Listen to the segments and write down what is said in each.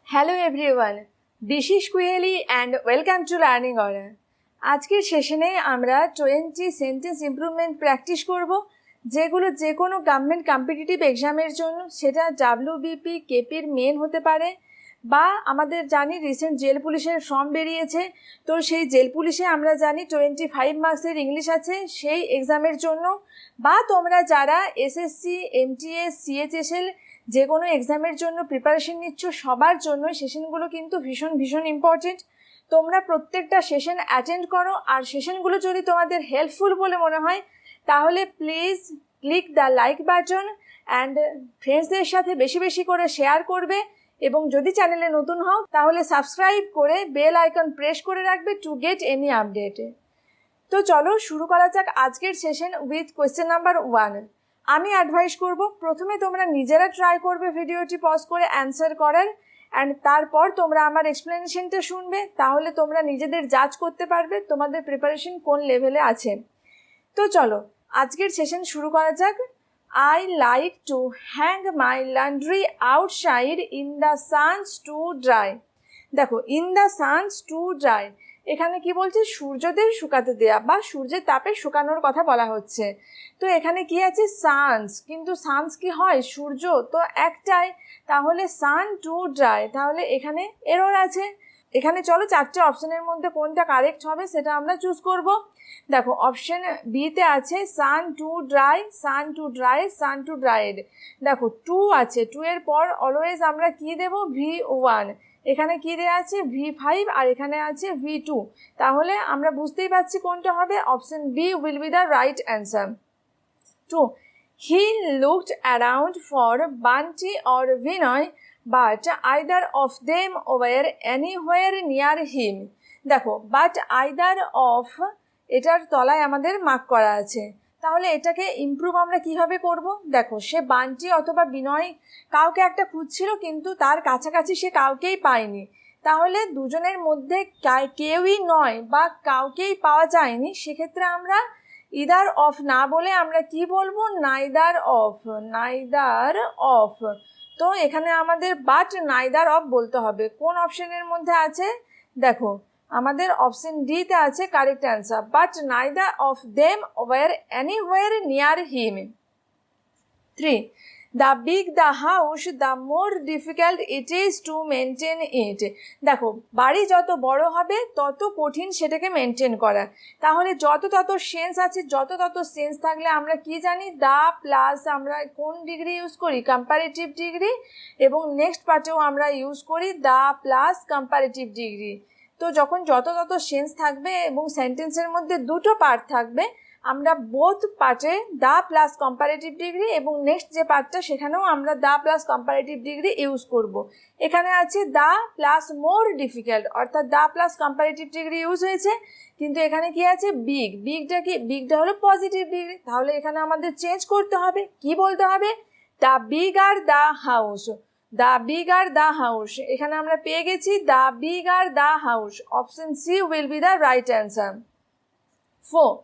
Hello everyone, this is কুয়েলি and welcome to learning order. আজকের সেশনে আমরা 20 সেন্টেন্স ইমপ্রুভমেন্ট প্র্যাকটিস করব, যেগুলো যে কোনো গভর্নমেন্ট কম্পিটিটিভ এক্সামের জন্য, সেটা WBP কেপির মেন হতে পারে, বা আমাদের জানি রিসেন্ট জেল পুলিশের ফর্ম বেরিয়েছে, তো সেই জেল পুলিশে আমরা জানি 25 মার্কসের ইংলিশ আছে সেই এক্সামের জন্য, বা তোমরা যারা SSC, MTS, CHSL যে কোনো এক্সামের জন্য প্রিপারেশন নিচ্ছ, সবার জন্য সেশনগুলো কিন্তু ভীষণ ইম্পর্টেন্ট। তোমরা প্রত্যেকটা সেশন অ্যাটেন্ড করো, আর সেশনগুলো যদি তোমাদের হেল্পফুল বলে মনে হয় তাহলে please click the like button and ফ্রেন্ডসদের সাথে বেশি বেশি করে শেয়ার করবে, এবং যদি চ্যানেলে নতুন হও তাহলে সাবস্ক্রাইব করে বেল আইকন প্রেস করে রাখবে টু গেট এনি আপডেট। তো চলো শুরু করা যাক আজকের সেশন উইথ কোয়েশ্চেন নাম্বার 1। আমি অ্যাডভাইস করব প্রথমে তোমরা নিজেরা ট্রাই করবে ভিডিওটি পজ করে অ্যান্সার করার, অ্যান্ড তারপর তোমরা আমার এক্সপ্লেনেশনটা শুনবে, তাহলে তোমরা নিজেদের জাজ করতে পারবে তোমাদের প্রিপারেশন কোন লেভেলে আছে। তো চলো আজকের সেশন শুরু করা যাক। I like to hang my laundry outside in the suns to dry। দেখো, in the suns to dry, এখানে কি বলছে? সূর্যদের শুকাতে দেয়া বা সূর্যের তাপে শুকানোর কথা বলা হচ্ছে। তো এখানে কি আছে? সানস, কিন্তু সানস কি হয়? সূর্য তো একটাই, তাহলে সান টু ড্রাই, তাহলে এখানে এরর আছে। এখানে চলো চারটে অপশনের মধ্যে কোনটা কারেক্ট হবে সেটা আমরা চুজ করব। দেখো, অপশন বিতে আছে sun to dry, sun to dry, sun to dried. দেখো, টু আছে, টু এর পর অলওয়েজ আমরা কি দেব? V1। এখানে কি দেওয়া আছে? V5, আর এখানে আছে V2। তাহলে আমরা বুঝতেই পারছি কোনটা হবে। Option B will be the right answer. 2. He looked around for Bunty or Vinoy, but either of them were anywhere near him। দেখো, but either of এটার তলায় আমাদের মার্ক করা আছে, তাহলে এটাকে ইমপ্রুভ আমরা কিভাবে করব? দেখো, সে বান্টি অথবা বিনয় কাউকে একটা খুঁজছিল, কিন্তু তার কাছাকাছি সে কাউকেই পায়নি, তাহলে দুজনের মধ্যে কেউই নয় বা কাউকেই পাওয়া যায়নি। সেক্ষেত্রে আমরা ইদার অফ না বলে আমরা কি বলবো? Neither of, neither of. তো এখানে আমাদের বাট নাইদার অফ বলতে হবে। কোন অপশনের মধ্যে আছে? দেখো, আমাদের অপশন ডিতে আছে correct answer, but neither of them were anywhere near him. 3. The big the house, the more difficult it is to maintain it। দেখো, বাড়ি যত বড় হবে তত কঠিন সেটাকে মেনটেন করা, তাহলে যত তত সেন্স আছে, যত তত সেন্স থাকলে আমরা কি জানি? দা প্লাস আমরা কোন ডিগ্রি ইউজ করি? কম্পারেটিভ ডিগ্রি, এবং নেক্সট পার্টেও আমরা ইউজ করি দা প্লাস কম্পারেটিভ ডিগ্রি। তো যখন যত তত সেন্স থাকবে এবং সেন্টেন্সের মধ্যে দুটো পার্ট থাকবে, আমরা বোথ পার্টে দা প্লাস কম্পারেটিভ ডিগ্রি এবং নেক্সট যে পার্টটা সেখানেও আমরা the plus comparative degree use করব। এখানে আছে দা প্লাস মোর ডিফিকাল্ট, অর্থাৎ the plus comparative degree use হয়েছে, কিন্তু এখানে কি আছে? বিগ। বিগটা কি? বিগটা হলো পজিটিভ ডিগ্রি, তাহলে এখানে আমাদের চেঞ্জ করতে হবে। কি বলতে হবে? The bigger the house, the bigger the house. এখানে আমরা পেয়ে গেছি the bigger the house. Option C will be the right answer. 4.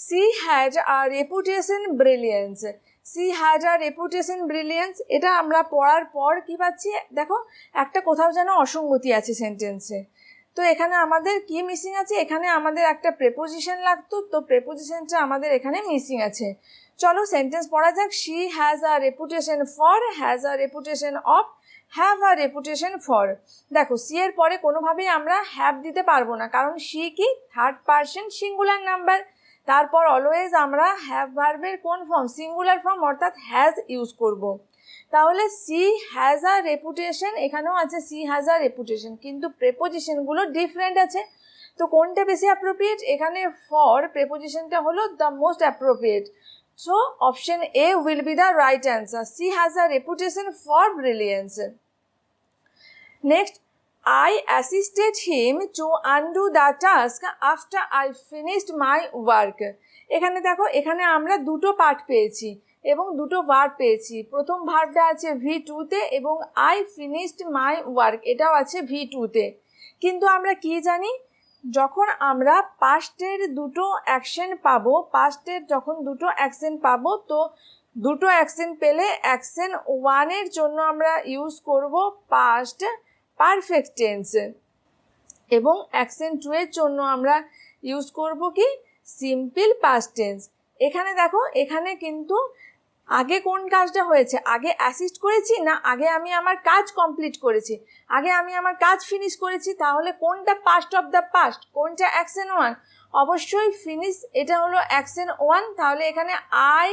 She had a reputation brilliance। She had a reputation brilliance, এটা আমরা পড়ার পর কি পাচ্ছি? দেখো, একটা কোথাও যেন অসঙ্গতি আছে সেন্টেন্সে। তো এখানে আমাদের কি মিসিং আছে? এখানে আমাদের একটা প্রেপোজিশন লাগতো, তো প্রেপোজিশনটা আমাদের এখানে মিসিং আছে। চলো সেন্টেন্স পড়া যাক। She has a reputation for, has a reputation of, have a reputation for. দেখো, সি এর পরে কোনোভাবেই আমরা হ্যাভ দিতে পারবো না, কারণ সি কি? Third person singular number. তারপর অলওয়েজ আমরা হ্যাভ ভার্বের কোন ফর্ম? সিঙ্গুলার ফর্ম, অর্থাৎ হ্যাজ ইউজ করব। তাহলে সি হ্যাজ আ রেপুটেশন, এখানেও আছে সি হ্যাজ আ রেপুটেশন, কিন্তু প্রেপোজিশনগুলো ডিফারেন্ট আছে। তো কোনটা বেশি অ্যাপ্রোপ্রিয়েট? এখানে ফর প্রেপোজিশনটা হলো the most appropriate. So option A will be the right answer. She has a reputation for brilliance. Next, I assisted him to undo the task after I finished my work। এখানে দেখো, এখানে আমরা দুটো part পেয়েছি এবং দুটো verb পেয়েছি। প্রথম ভার্বটা আছে V2-তে এবং I finished my work এটাও আছে V2-তে। কিন্তু আমরা কি জানি? যখন আমরা পাস্টের দুটো অ্যাকশন পাবো, পাস্টের যখন দুটো অ্যাকশন পাবো, তো দুটো অ্যাকশন পেলে অ্যাকশন ওয়ানের জন্য আমরা ইউজ করব পাস্ট পারফেক্ট টেন্স। এবং অ্যাকসেন্ট 2 এর জন্য আমরা ইউজ করব কি সিম্পল পাস্ট টেন্স। এখানে দেখো, এখানে কিন্তু আগে কোন কাজটা হয়েছে, আগে অ্যাসিস্ট করেছি না আগে আমি আমার কাজ কমপ্লিট করেছি, আগে আমি আমার কাজ ফিনিশ করেছি, তাহলে কোনটা পাস্ট অফ দ্য পাস্ট, কোনটা অ্যাকশন 1? অবশ্যই ফিনিশ, এটা হলো অ্যাকশন 1, তাহলে এখানে আই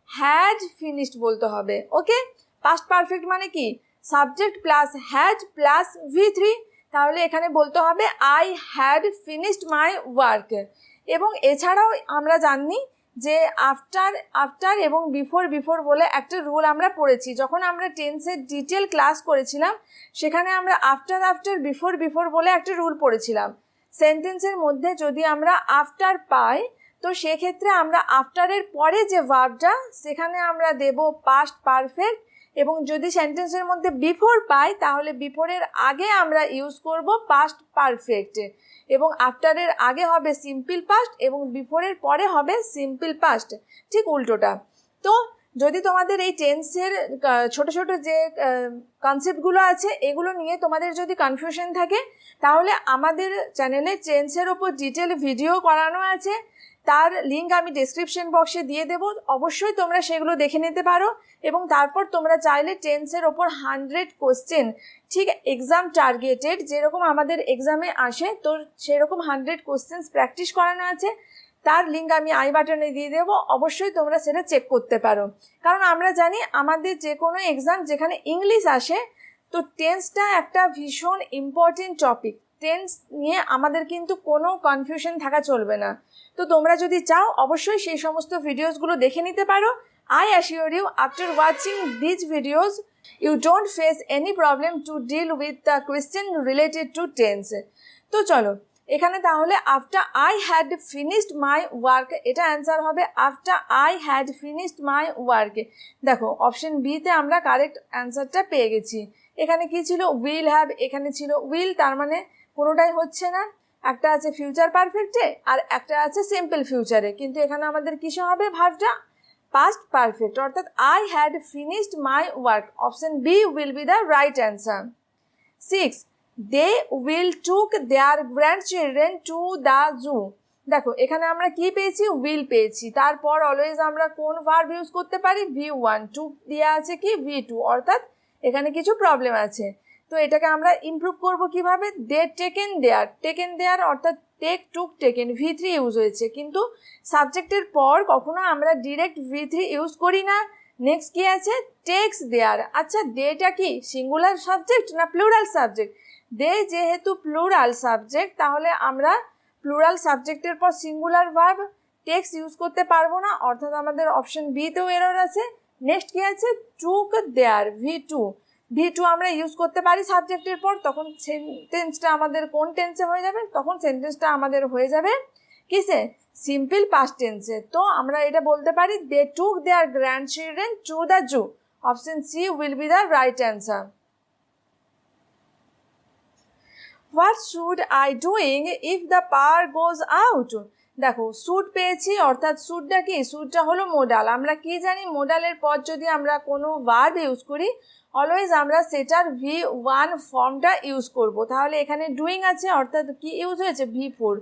হ্যাড ফিনিশড বলতে হবে। ওকে, পাস্ট পারফেক্ট মানে কি subject plus had plus V3, তাহলে এখানে বলতে হবে I had finished my work. এবং এছাড়াও আমরা জানি যে আফটার এবং বিফোর বলে একটা রুল আমরা পড়েছি যখন আমরা টেন্সের ডিটেল ক্লাস করেছিলাম, সেখানে আমরা আফটার বিফোর বলে একটা রুল পড়েছিলাম। সেন্টেন্সের মধ্যে যদি আমরা আফটার পাই, তো সেক্ষেত্রে আমরা আফটারের পরে যে ভার্বটা সেখানে আমরা দেব পাস্ট পারফেক্ট, এবং যদি সেন্টেন্সের মধ্যে বিফোর পাই তাহলে বিফোরের আগে আমরা ইউজ করব পাস্ট পারফেক্ট, এবং আফটারের আগে হবে সিম্পল পাস্ট এবং বিফোরের পরে হবে সিম্পল পাস্ট, ঠিক উল্টোটা। তো যদি তোমাদের এই টেন্সের ছোট ছোট যে কনসেপ্টগুলো আছে এগুলো নিয়ে তোমাদের যদি কনফিউশন থাকে, তাহলে আমাদের চ্যানেলে টেন্সের ওপর ডিটেল ভিডিও করানো আছে, তার লিঙ্ক আমি ডেসক্রিপশন বক্সে দিয়ে দেবো, অবশ্যই তোমরা সেগুলো দেখে নিতে পারো। এবং তারপর তোমরা চাইলে টেন্সের ওপর 100 কোশ্চেন, ঠিক এক্সাম টার্গেটেড যেরকম আমাদের এক্সামে আসে, তো সেরকম 100 কোশ্চেন্স প্র্যাকটিস করানো আছে, তার লিঙ্ক আমি আই বাটনে দিয়ে দেবো, অবশ্যই তোমরা সেটা চেক করতে পারো। কারণ আমরা জানি আমাদের যে কোনো এক্সাম যেখানে ইংলিশ আসে, তো টেন্সটা একটা ভীষণ ইম্পর্টেন্ট টপিক, টেন্স নিয়ে আমাদের কিন্তু কোনো কনফিউশন থাকা চলবে না। তো তোমরা যদি চাও অবশ্যই সেই সমস্ত ভিডিওসগুলো দেখে নিতে পারো। I assure you, after watching these videos, you don't face any problem to deal with the question related to tense. তো চলো এখানে তাহলে after I had finished my work, এটা অ্যান্সার হবে after I had finished my work. দেখো option বিতে আমরা correct অ্যান্সারটা পেয়ে গেছি। এখানে কি ছিল উইল হ্যাভ, এখানে ছিল উইল, তার মানে কোনোটাই হচ্ছে না, একটা আছে ফিউচার পারফেক্টে আর একটা আছে সিম্পল ফিউচারে, কিন্তু এখানে আমাদের কিসে হবে ভার্বটা পাস্ট পারফেক্ট, অর্থাৎ I had finished my work. Option B will be the right answer. 6, they will took their grandchildren to the zoo. দেখো এখানে আমরা কি পেয়েছি, উইল পেয়েছি, তারপর অলওয়েজ আমরা কোন ভার্ব ইউজ করতে পারি, V1, টুক দেওয়া আছে কি V2, অর্থাৎ এখানে কিছু প্রবলেম আছে। তো এটাকে আমরা ইমপ্রুভ করব কিভাবে, দে টেকেন দেয়ার অর্থাৎ টেক টুক টেকেন V3 ইউজ হয়েছে, কিন্তু সাবজেক্টের পর কখনো আমরা ডিরেক্ট V3 ইউজ করি না। নেক্সট কি আছে, টেক্স দেয়ার। আচ্ছা দেটা কি সিঙ্গুলার সাবজেক্ট না প্লুরাল সাবজেক্ট? দে যেহেতু প্লুরাল সাবজেক্ট, তাহলে আমরা প্লুরাল সাবজেক্টের পর সিঙ্গুলার ভার্ব টেক্স ইউজ করতে পারবো না, অর্থাৎ আমাদের অপশন বিতেও এরর আছে। নেক্সট কি আছে, টুক দেয়ার V2 আমরা ইউজ করতে পারি সাবজেক্টের পর, তখন সেন্টেন্সটা আমাদের কোন টেন্সে হয়ে যাবে, তখন সেন্টেন্সটা আমাদের হয়ে যাবে কিসে, সিম্পল পাস্ট টেন্সে। তো আমরা এটা বলতে পারি they took their grandchildren to the zoo. Option C will be the right answer. What should I doing if the power goes out? দেখো শুড পেয়েছি, অর্থাৎ শুডটা কি, শুডটা হলো মোডাল। আমরা কি জানি, মোডালের পর যদি আমরা কোনো ভার্ব ইউজ করি অলওয়েজ আমরা সেটার V1 ফর্মটা ইউজ করব। তাহলে এখানে ডুইং আছে, অর্থাৎ কি ইউজ হয়েছে, V4,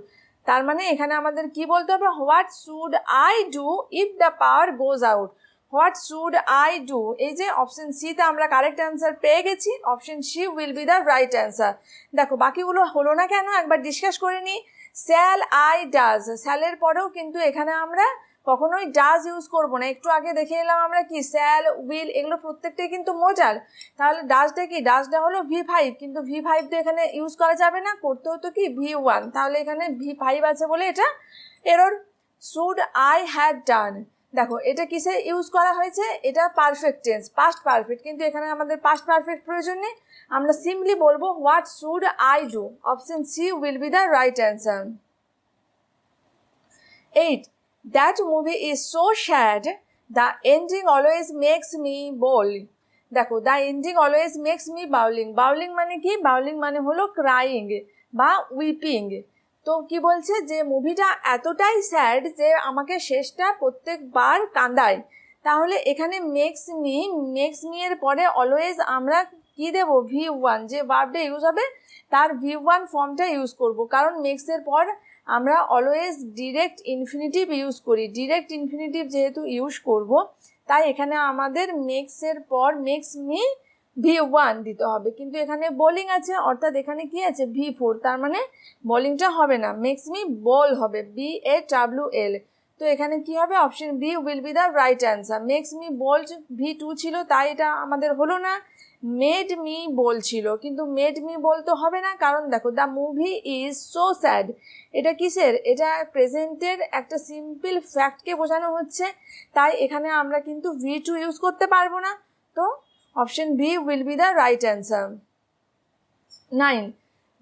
তার মানে এখানে আমাদের কি বলতে হবে, what should I do if the power goes out. What should I do, এই যে অপশন সিতে আমরা কারেক্ট অ্যান্সার পেয়ে গেছি, option C will be the right answer. দেখো বাকিগুলো হলো না কেন একবার ডিসকাস করে নিই। শ্যাল আই ডাজ, শ্যালের পরেও কিন্তু এখানে আমরা কখনোই ডাজ ইউজ করবো না। একটু আগে দেখে এলাম আমরা কি শ্যাল, উইল, এগুলো প্রত্যেকটাই কিন্তু মোডাল। তাহলে ডাজটা কি, ডাজটা হলো V5, কিন্তু V5 তো এখানে ইউজ করা যাবে না, করতে হতো কি V1, তাহলে এখানে V5 আছে বলে এটা error. Should I had done, দেখো এটা কিসে ইউজ করা হয়েছে, এটা পারফেক্ট টেন্স, পাস্ট পারফেক্ট, কিন্তু এখানে আমাদের পাস্ট পারফেক্ট প্রয়োজন নেই, আমরা সিম্পলি বলবো what should I do. Option C will be the right answer. 8, that movie is so sad, the ending always makes me bawl. দেখো the ending always makes me bawling, bawling মানে কি, bowling মানে হলো crying বা whipping. তো কি বলছে যে মুভিটা এতটাই স্যাড যে আমাকে শেষটা প্রত্যেকবার কাঁদায়, তাহলে এখানে মেক্স মি এর পরে অলওয়েজ আমরা কি দেব V1, যে ভার্বটা ইউজ হবে তার V1 ফর্মটা ইউজ করব, কারণ মেক্সের পর আমরা অলওয়েজ ডিরেক্ট ইনফিনিটিভ ইউজ করি। ডিরেক্ট ইনফিনিটিভ যেহেতু ইউজ করব, তাই এখানে আমাদের মেক্সের পর মেক্স মি V1 দিতে হবে, কিন্তু এখানে বোলিং আছে, অর্থাৎ এখানে কি আছে V4, তার মানে বোলিংটা হবে না, মেক্স মি বল হবে, BAWL। তো এখানে কি হবে, option B will be the right answer. Makes me bold V2 ছিল, তাই এটা আমাদের হলো না। মেড মি বল ছিল, কিন্তু মেড মি বল তো হবে না, কারণ দেখো the movie is so sad, এটা কিসের, এটা প্রেজেন্টের একটা সিম্পল ফ্যাক্টকে বোঝানো হচ্ছে, তাই এখানে আমরা কিন্তু V2 ইউজ করতে পারবো না। তো option B will be the right answer. 9,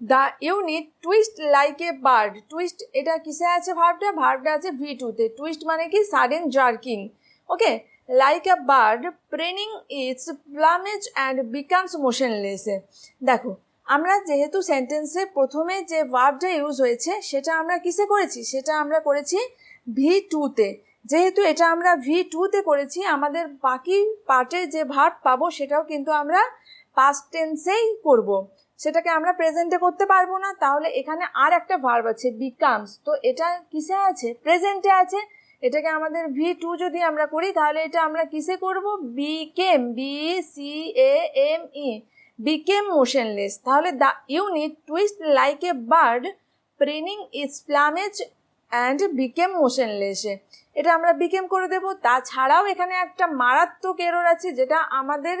the unit twist like a bird. Twist এটা কিসে আছে, ভার্বটা আছে V2 তে। টুইস্ট মানে কি sudden jerking, okay. Like a bird preening its plumage and becomes motionless. দেখো আমরা যেহেতু সেন্টেন্সে প্রথমে যে ভার্বটা ইউজ হয়েছে সেটা আমরা কিসে করেছি, সেটা আমরা করেছি V2 তে। যেহেতু এটা আমরা V2 তে করেছি, আমাদের বাকি পার্টের যে ভার্ব পাবো সেটাও কিন্তু আমরা পাস্ট টেন্সেই করব, সেটাকে আমরা প্রেজেন্টে করতে পারবো না। তাহলে এখানে আর একটা ভার্ব আছে বিকামস, তো এটা কিসে আছে, প্রেজেন্টে আছে। এটাকে আমাদের V2 যদি আমরা করি তাহলে এটা আমরা কিসে করব, বিকেম, BCAME, বিকেম মোশনলেস। তাহলে the unit twist like a bird preening its plumage and became motionless, এটা আমরা বিকেম করে দেব। তাছাড়াও এখানে একটা মারাত্মক এরর আছে, যেটা আমাদের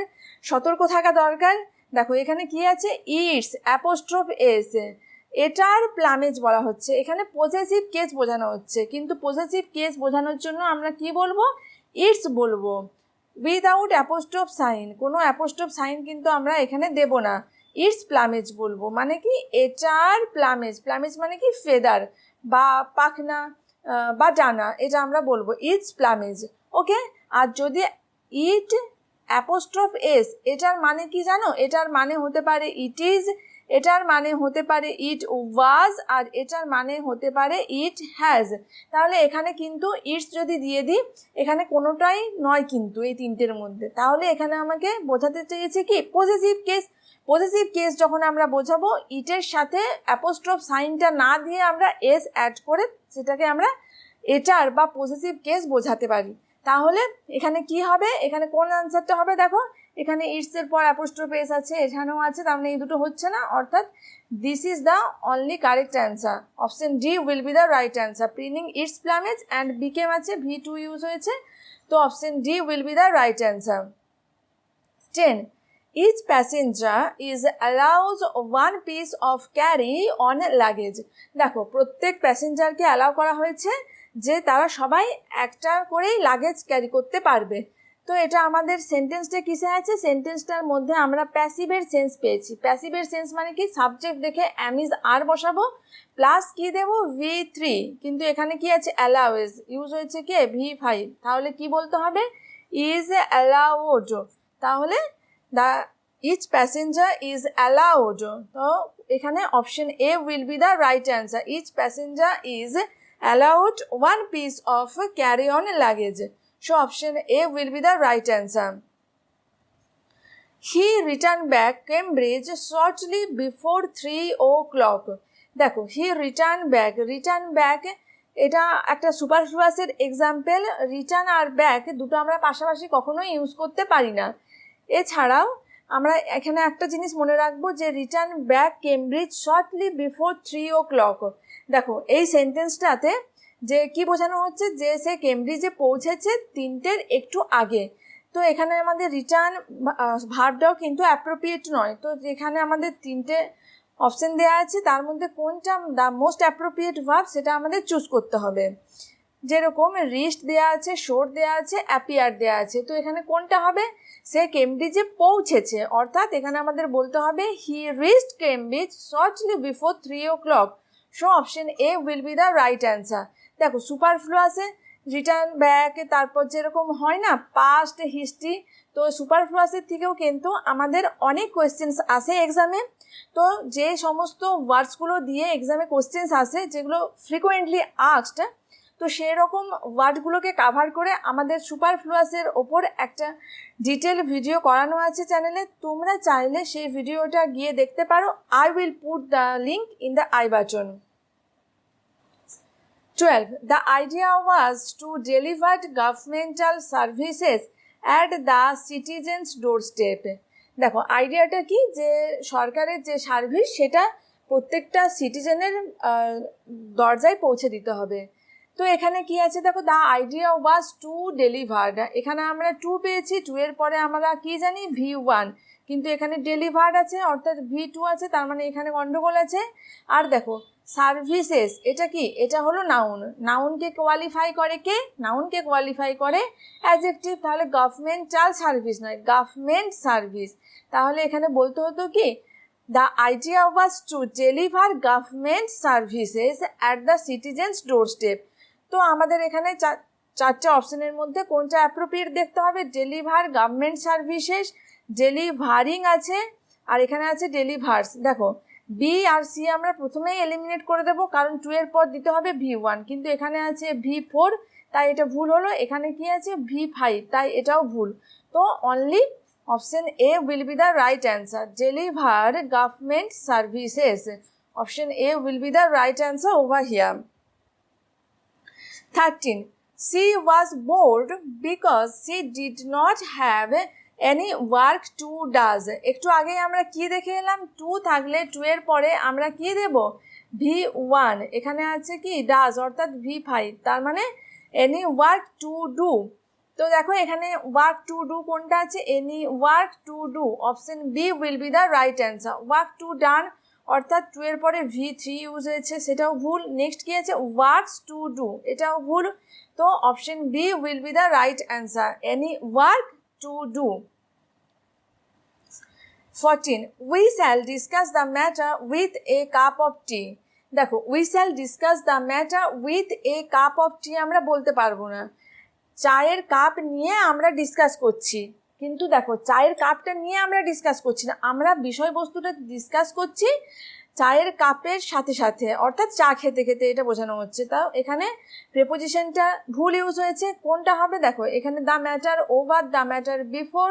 সতর্ক থাকা দরকার। দেখো এখানে কি আছে, ইটস অ্যাপোস্ট্রফ এস, এটার প্লামেজ বলা হচ্ছে, এখানে পজেসিভ কেস বোঝানো হচ্ছে, কিন্তু পজেসিভ কেস বোঝানোর জন্য আমরা কি বলবো, ইটস বলবো উইদাউট অ্যাপোস্ট্রফ সাইন। কোনো অ্যাপোস্ট্রফ সাইন কিন্তু আমরা এখানে দেব না, ইটস প্লামেজ বলবো, মানে কি এটার প্লামেজ। প্লামেজ মানে কি ফেদার বা পাখনা বা ডানা, এটা আমরা বলবো ইটস প্লামেজ, ওকে। আর যদি ইট অ্যাপোস্ট্রফ এস, এটার মানে কি জানো, এটার মানে হতে পারে ইট ইজ, এটার মানে হতে পারে ইট ওয়াজ, আর এটার মানে হতে পারে ইট হ্যাজ। তাহলে এখানে কিন্তু ইটস যদি দিয়ে দিই, এখানে কোনোটাই নয় কিন্তু এই তিনটের মধ্যে, তাহলে এখানে আমাকে বোঝাতে চেয়েছে কি পজেসিভ কেস। পজেসিভ কেস যখন আমরা বোঝাবো, ইটের সাথে অ্যাপোস্ট্রফ সাইনটা না দিয়ে আমরা এস অ্যাড করে সেটাকে আমরা এটার বা পজেসিভ কেস বোঝাতে পারি। তাহলে এখানে কি হবে, এখানে কোন আনসারটা হবে, দেখো এখানে ইটস এর পর অ্যাপোস্ট্রফ এস আছে, এখানেও আছে, তার মানে এই দুটো হচ্ছে না, অর্থাৎ this is the only correct answer. Option D will be the right answer. Preening its plumage and became আছে, V2 ইউজ হয়েছে, তো option D will be the right answer. 10, each passenger is allows one piece of carry on luggage। দেখো প্রত্যেক প্যাসেঞ্জারকে allow করা হয়েছে যে তারা সবাই একটা করেই লাগেজ ক্যারি করতে পারবে। তো এটা আমাদের সেন্টেন্সটা কিসে আছে, সেন্টেন্সটার মধ্যে আমরা প্যাসিভের সেন্স পেয়েছি। প্যাসিভের সেন্স মানে কি, সাবজেক্ট দেখে অ্যাম ইজ আর বসাবো, প্লাস কি দেব V3, কিন্তু এখানে কি আছে অ্যালাউজ, ইউজ হয়েছে কে V5, তাহলে কি বলতে হবে ইজ অ্যালাউড। তাহলে the each passenger is allowed, তো এখানে option A will be the right answer. Each passenger is allowed one piece of carry-on luggage. So option A will be the right answer. He returned back Cambridge shortly before 3 o'clock. দেখো he returned back এটা একটা সুপারফ্লুয়াসের example. Return আর back দুটো আমরা পাশাপাশি কখনোই use করতে পারি না। এছাড়াও আমরা এখানে একটা জিনিস মনে রাখবো যে return back Cambridge shortly before 3 o'clock। দেখো এই সেন্টেন্সটাতে যে কি বোঝানো হচ্ছে, যে সে কেমব্রিজে পৌঁছেছে 3টের একটু আগে। তো এখানে আমাদের রিটার্ন ভার্বটাও কিন্তু অ্যাপ্রোপ্রিয়েট নয়, তো যেখানে আমাদের 3টে অপশন দেওয়া আছে তার মধ্যে কোনটা দ্য মোস্ট অ্যাপ্রোপ্রিয়েট ভার্ব সেটা আমাদের চুজ করতে হবে। যেরকম রিস্ট দেওয়া আছে, শোর দেওয়া আছে, অ্যাপিয়ার দেওয়া আছে, তো এখানে কোনটা হবে, সে কেমব্রিজে পৌঁছেছে, অর্থাৎ এখানে আমাদের বলতে হবে হি wrist Cambridge shortly before 3 o'clock। So option A will be the right answer. দেখো সুপারফ্লুয়াসে রিটার্ন ব্যাক, তারপর যেরকম হয় না পাস্ট হিস্ট্রি, তো সুপারফ্লুয়াসের থেকেও কিন্তু আমাদের অনেক কোয়েশ্চেন্স আসে এক্সামে। তো যে সমস্ত ওয়ার্ডসগুলো দিয়ে এক্সামে কোয়েশ্চেন্স আসে যেগুলো ফ্রিকোয়েন্টলি আস্কড, তো তো সেই রকম ওয়ার্ডগুলোকে কাভার করে আমাদের সুপারফ্লুয়াসের ওপর একটা ডিটেল ভিডিও করানো আছে চ্যানেলে, তোমরা চাইলে সেই ভিডিওটা গিয়ে দেখতে পারো। I will put the link in the I button. 12. The idea was to deliver governmental services at the citizens' doorstep. দেখো আইডিয়াটা কি, যে সরকারের যে সার্ভিস সেটা প্রত্যেকটা সিটিজেনের দরজায় পৌঁছে দিতে হবে। তো এখানে কি আছে দেখো, the idea was to delivered, এখানে আমরা টু পেয়েছি, টু এর পরে আমরা কি জানি V1, কিন্তু এখানে ডেলিভার্ড আছে অর্থাৎ V2 আছে, তার মানে এখানে গন্ডগোল আছে। আর দেখো সার্ভিসেস, এটা কি, এটা হলো নাউন, নাউনকে কোয়ালিফাই করে কে, নাউনকে কোয়ালিফাই করে অ্যাডজেক্টিভ, তাহলে গভর্নমেন্টাল সার্ভিস নয়, গভর্নমেন্ট সার্ভিস। তাহলে এখানে বলতে হতো কি, the idea was to deliver government services at the citizens doorstep. তো আমাদের এখানে চারটে অপশনের মধ্যে কোনটা অ্যাপ্রোপ্রিয়েট দেখতে হবে, ডেলিভার গভর্নমেন্ট সার্ভিসেস, ডেলিভারিং আছে, আর এখানে আছে ডেলিভার্স। দেখো বি আর সি আমরা প্রথমেই এলিমিনেট করে দেবো, কারণ টু এর পর দিতে হবে V1, কিন্তু এখানে আছে V4, তাই এটা ভুল হলো। এখানে কি আছে V5, তাই এটাও ভুল। তো only option A will be the right answer, deliver government services. Option A will be the right answer over here. 13. She was bored because she did not have any work to does. একটু আগে আমরা কি দেখে এলাম, two থাকলে two এর পরে আমরা কি দেব V1, এখানে আছে কি ডাজ অর্থাৎ V5, তার মানে এনি ওয়ার্ক টু ডু। তো দেখো এখানে ওয়ার্ক টু ডু কোনটা আছে, any work to do, option B will be the right answer. Work to done অর্থাৎ টু এর পরে V3 ইউজ হয়েছে, সেটাও ভুল। নেক্সট কি আছে ওয়ার্কস টু ডু, এটাও ভুল। তো option B will be the right answer, any work to do. 14. We shall discuss the matter with a cup of tea. দেখো we shall discuss the matter with a cup of tea আমরা বলতে পারবো না, চায়ের cup নিয়ে আমরা discuss করছি, কিন্তু দেখো চায়ের কাপটা নিয়ে আমরা ডিসকাস করছি না, আমরা বিষয়বস্তুটা ডিসকাস করছি চায়ের কাপের সাথে সাথে, অর্থাৎ চা খেতে খেতে, এটা বোঝানো হচ্ছে। তাও এখানে প্রিপোজিশনটা ভুল ইউজ হয়েছে, কোনটা হবে দেখো এখানে the matter over, the matter before,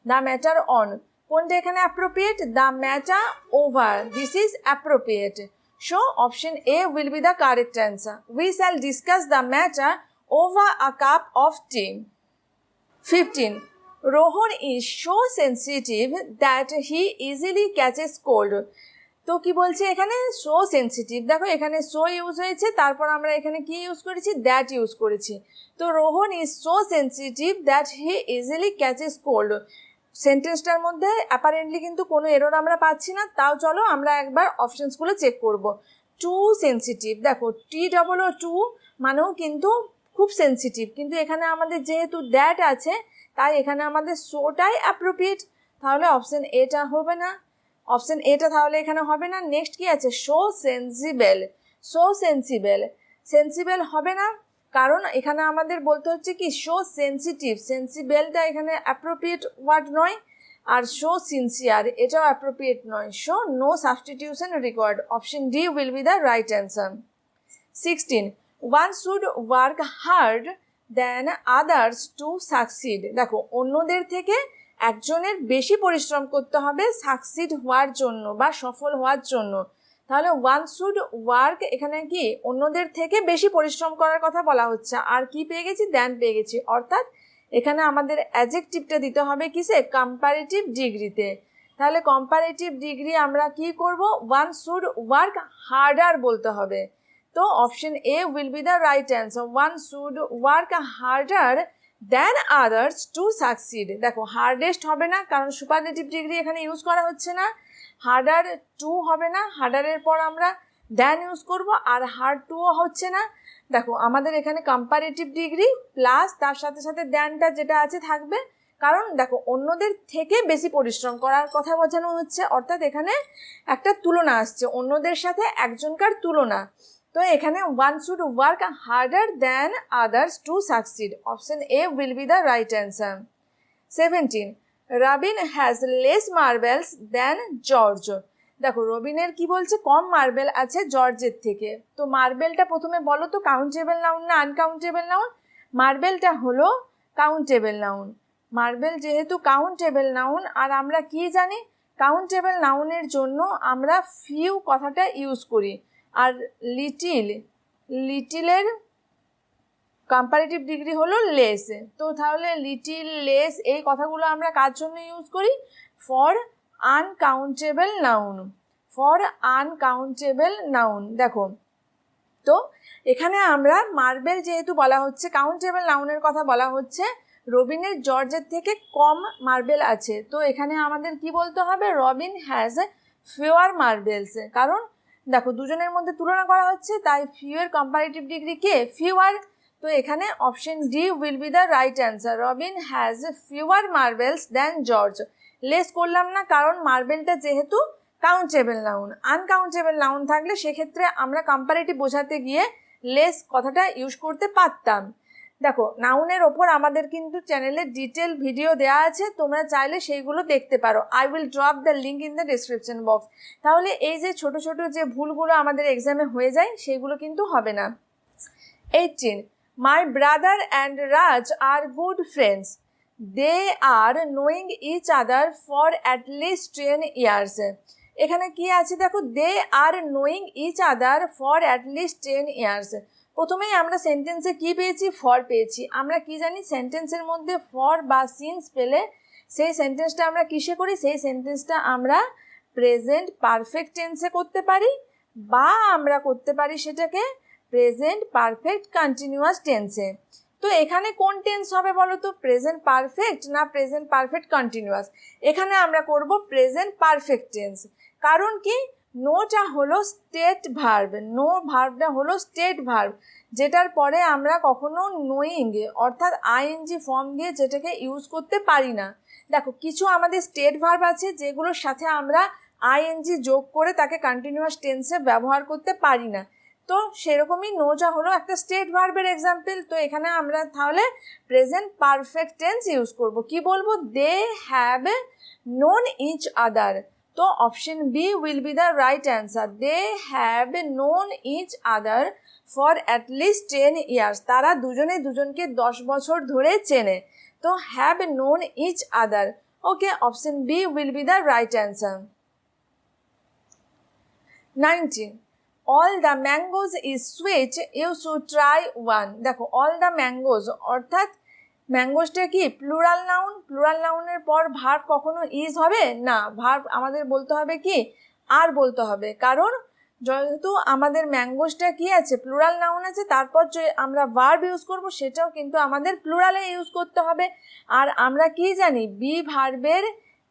the matter on, কোনটা এখানে appropriate, the matter over, this is appropriate. So option A will be the correct answer, we shall discuss the matter over a cup of tea. 15. Rohan is so sensitive that he easily catches cold. তো কি বলছে এখানে, so sensitive, দেখো এখানে so use হয়েছে, তারপর আমরা এখানে কি ইউজ করেছি, দ্যাট ইউজ করেছি। তো Rohan is so sensitive that he easily catches cold, সেন্টেন্সটার মধ্যে অ্যাপারেন্টলি কিন্তু কোনো এরর আমরা পাচ্ছি না। তাও চলো আমরা একবার অপশনসগুলো চেক করব। টু সেন্সিটিভ, দেখো TOO টু মানেও কিন্তু খুব সেন্সিটিভ, কিন্তু এখানে আমাদের যেহেতু দ্যাট আছে তাই এখানে আমাদের সোটাই অ্যাপ্রোপ্রিয়েট, তাহলে অপশন এটা হবে না, অপশন এটা তাহলে এখানে হবে না। নেক্সট কি আছে, so sensible, so sensible, sensible হবে না, কারণ এখানে আমাদের বলতে হচ্ছে কি সো সেন্সিটিভ, সেন্সিবলটা এখানে অ্যাপ্রোপ্রিয়েট ওয়ার্ড নয়, আর সো সিনসিয়ার এটাও অ্যাপ্রোপ্রিয়েট নয়। So no substitution required, option D will be the right answer. 16. One should work hard than others to succeed. দেখো অন্যদের থেকে একজনের বেশি পরিশ্রম করতে হবে সাকসিড হওয়ার জন্য বা সফল হওয়ার জন্য। তাহলে ওয়ান শুড ওয়ার্ক, এখানে কি অন্যদের থেকে বেশি পরিশ্রম করার কথা বলা হচ্ছে, আর কি পেয়ে গেছি, দ্যান পেয়ে গেছি, অর্থাৎ এখানে আমাদের অ্যাডজেক্টিভটা দিতে হবে কিসে, কম্পারেটিভ ডিগ্রিতে। তাহলে কম্পারেটিভ ডিগ্রি আমরা কি করব, ওয়ান শুড ওয়ার্ক হার্ডার বলতে হবে। তো option A will be the right answer, one should work harder than others to succeed. দেখো হার্ডেস্ট হবে না, কারণ সুপারলেটিভ ডিগ্রি এখানে ইউজ করা হচ্ছে না। হার্ডার টু হবে না, হার্ডারের পর আমরা দ্যান ইউজ করব, আর হার্ড টুও হচ্ছে না। দেখো আমাদের এখানে কম্পারেটিভ ডিগ্রি প্লাস তার সাথে সাথে দ্যানটা যেটা আছে থাকবে, কারণ দেখো অন্যদের থেকে বেশি পরিশ্রম করার কথা বোঝানো হচ্ছে, অর্থাৎ এখানে একটা তুলনা আসছে, অন্যদের সাথে একজনকার তুলনা। তো এখানে one should work harder than others to succeed, option A will be the right answer. 17. Robin has less marbles than George. দেখো রবিনের কি বলছে, কম মার্বেল আছে জর্জের থেকে। তো মার্বেলটা প্রথমে বলো তো কাউন্টেবল নাউন না আনকাউন্টেবল নাউন? মার্বেলটা হলো কাউন্টেবল নাউন। মার্বেল যেহেতু কাউন্টেবল নাউন, আর আমরা কি জানি কাউন্টেবল নাউনের জন্য আমরা ফিউ কথাটা ইউজ করি, আর লিটিলের কম্পারেটিভ ডিগ্রি হলো লেস। তো তাহলে লিটিল, লেস এই কথাগুলো আমরা কার জন্য ইউজ করি? For uncountable noun, for uncountable noun. দেখো তো এখানে আমরা মার্বেল যেহেতু বলা হচ্ছে, কাউন্টেবল নাউনের কথা বলা হচ্ছে, রবিনের জর্জের থেকে কম মার্বেল আছে। তো এখানে আমাদের কি বলতে হবে? Robin has fewer marbles. কারণ দেখো দুজনের মধ্যে তুলনা করা হচ্ছে, তাই ফিউয়ের কম্পারেটিভ ডিগ্রি কে? ফিওয়ার। তো এখানে option D will be the right answer. Robin has fewer marbles than George. Less করলাম না, কারণ মার্বেলটা যেহেতু কাউন্টেবল নাউন। আনকাউন্টেবল নাউন থাকলে সেক্ষেত্রে আমরা কম্পারেটিভ বোঝাতে গিয়ে লেস কথাটা ইউজ করতে পারতাম। দেখো নাউনের ওপর আমাদের কিন্তু চ্যানেলে ডিটেল ভিডিও দেওয়া আছে, তোমরা চাইলে সেইগুলো দেখতে পারো। I will drop the link in the description box. তাহলে এই যে ছোট ছোট যে ভুলগুলো আমাদের এক্সামে হয়ে যায় সেগুলো কিন্তু হবে না। 18. My brother and Raj are good friends. They are knowing each other for at least 10 years. এখানে কি আছে দেখো, they are knowing each other for at least 10 years. প্রথমেই আমরা সেন্টেন্সে কি পেয়েছি? ফর পেয়েছি। আমরা কি জানি সেন্টেন্সের মধ্যে ফর বা সিন্স পেলে সেই সেন্টেন্সটা আমরা কিসে করি? সেই সেন্টেন্সটা আমরা প্রেজেন্ট পারফেক্ট টেন্সে করতে পারি, বা আমরা করতে পারি সেটাকে প্রেজেন্ট পারফেক্ট কন্টিনিউয়াস টেন্সে। তো এখানে কোন টেন্স হবে বলো তো? প্রেজেন্ট পারফেক্ট না প্রেজেন্ট পারফেক্ট কন্টিনিউয়াস? এখানে আমরা করব প্রেজেন্ট পারফেক্ট টেন্স। কারণ কি? নোটা হলো স্টেট ভার্ব, নো ভার্বটা হলো স্টেট ভার্ব, যেটার পরে আমরা কখনো নোয়িং অর্থাৎ আইএনজি ফর্ম দিয়ে যেটাকে ইউজ করতে পারি না। দেখো কিছু আমাদের স্টেট ভার্ব আছে যেগুলোর সাথে আমরা আইএনজি যোগ করে তাকে কন্টিনিউয়াস টেন্সে ব্যবহার করতে পারি না। তো সেরকমই নোটা হলো একটা স্টেট ভার্বের এক্সাম্পল। তো এখানে আমরা তাহলে প্রেজেন্ট পারফেক্ট টেন্স ইউজ করব। কি বলবো? They have known each other. তো option B will be the right answer. They have known each other for at least 10 years. তারা দুজনে দুজনকে 10 বছর ধরে চেনে। তো have known each other. Okay, option B will be the right answer. 19. All the mangoes is sweet, you should try one. দেখো all the mangoes অর্থাৎ ম্যাঙ্গোসটা কি? Plural noun. প্লুরাল নাউনের পর ভার্ব কখনো ইজ হবে না, ভার্ব আমাদের বলতে হবে কি? আর বলতে হবে। কারণ যেহেতু আমাদের ম্যাঙ্গোসটা কি আছে? প্লুরাল নাউন আছে, তারপর যে আমরা ভার্ব ইউজ করব সেটাও কিন্তু আমাদের প্লুরালে ইউজ করতে হবে। আর আমরা কি জানি? বি ভার্বের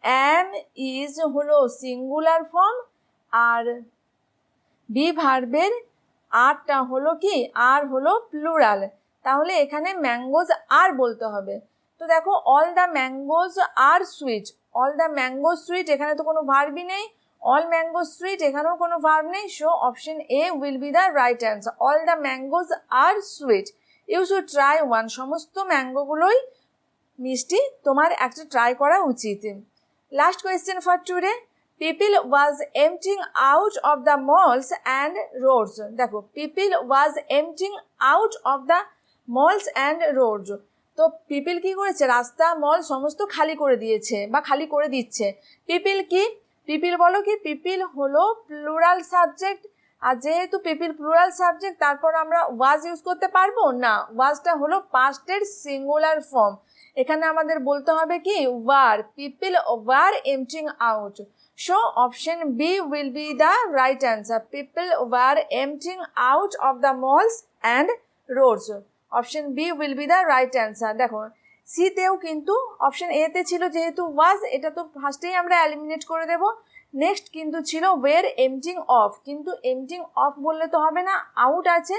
অ্যাম ইজ হলো সিঙ্গুলার ফর্ম, আর বি ভার্বের আরটা হলো কি? আর হলো প্লুরাল। তাহলে এখানে ম্যাঙ্গোজ আর বলতে হবে। তো দেখো all the mangoes are sweet, all the mango sweet, এখানে তো কোনো ভার্বই নেই। অল ম্যাঙ্গো সুইট, এখানেও কোনো ভার্ব নেই। So option A will be the right answer. All the mangoes are sweet, you should try one. সমস্ত ম্যাঙ্গোগুলোই মিষ্টি, তোমার একটা ট্রাই করা উচিত। Last question for today. People was emptying out of the malls and roads. দেখো people was emptying out of the malls and roads. তো people কি করেছে? রাস্তা, মল সমস্ত খালি করে দিয়েছে বা খালি করে দিচ্ছে। পিপল কি? পিপল বলো কি? পিপল হলো প্লুরাল সাবজেক্ট, আর যেহেতু পিপল প্লুরাল সাবজেক্ট তারপর আমরা ওয়াজ ইউজ করতে পারবো না। ওয়াজটা হলো পাস্টের সিঙ্গুলার ফর্ম। এখানে আমাদের বলতে হবে কি? Were. People were emptying out. So option B will be the right answer. People were emptying out of the malls and roads. Option B will be the right answer. দেখো সিতেও কিন্তু option A তে ছিল যেহেতু ওয়াজ, এটা তো ফার্স্টেই আমরা eliminate করে দেব। নেক্সট কিন্তু ছিল ওয়ের এমটিং অফ, কিন্তু এমটিং অফ বললে তো হবে না, আউট আছে।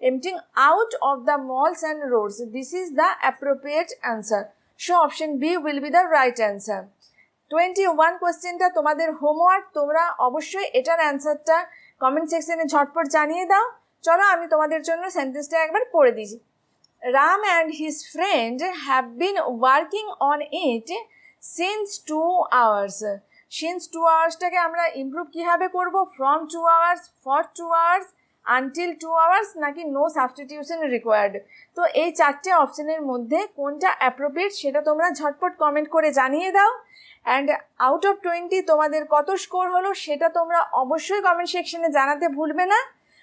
Emptying out of the malls and roads, this is the appropriate answer. So option B will be the right answer. 21 কোয়েশ্চেনটা তোমাদের হোমওয়ার্ক। তোমরা অবশ্যই এটার অ্যান্সারটা কমেন্ট সেকশনে ঝটপট জানিয়ে দাও। চলো আমি তোমাদের জন্য সেন্টেন্সটা একবার পড়ে দিই। Ram and his friend have been working on it since 2 hours. Since 2 আওয়ার্সটাকে আমরা ইমপ্রুভ কীভাবে করব, from 2 hours, for 2 hours, until 2 hours, নাকি নো সাবস্টিটিউশন রিকোয়ার্ড। তো এই 4টে অপশনের মধ্যে কোনটা অ্যাপ্রোপ্রিয়েট সেটা তোমরা ঝটপট কমেন্ট করে জানিয়ে দাও। অ্যান্ড আউট অফ 20 তোমাদের কত স্কোর হলো সেটা তোমরা অবশ্যই কমেন্ট সেকশনে জানাতে ভুলবে না।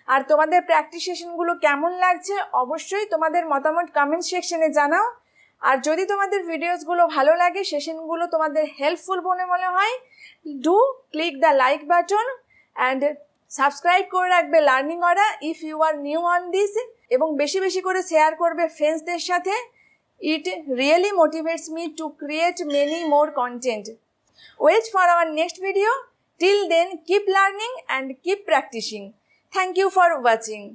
আর তোমাদের প্র্যাকটিস সেশনগুলো কেমন লাগছে অবশ্যই তোমাদের মতামত কমেন্ট সেকশনে জানাও। আর যদি তোমাদের ভিডিওসগুলো ভালো লাগে, সেশনগুলো তোমাদের হেল্পফুল মনে হয়, do click the like button and subscribe করে রাখবে learning aura if you are new on this, এবং বেশি বেশি করে শেয়ার করবে ফ্রেন্ডসদের সাথে। It really motivates me to create many more content. Wait for our next video. Till then, keep learning and keep practicing. Thank you for watching.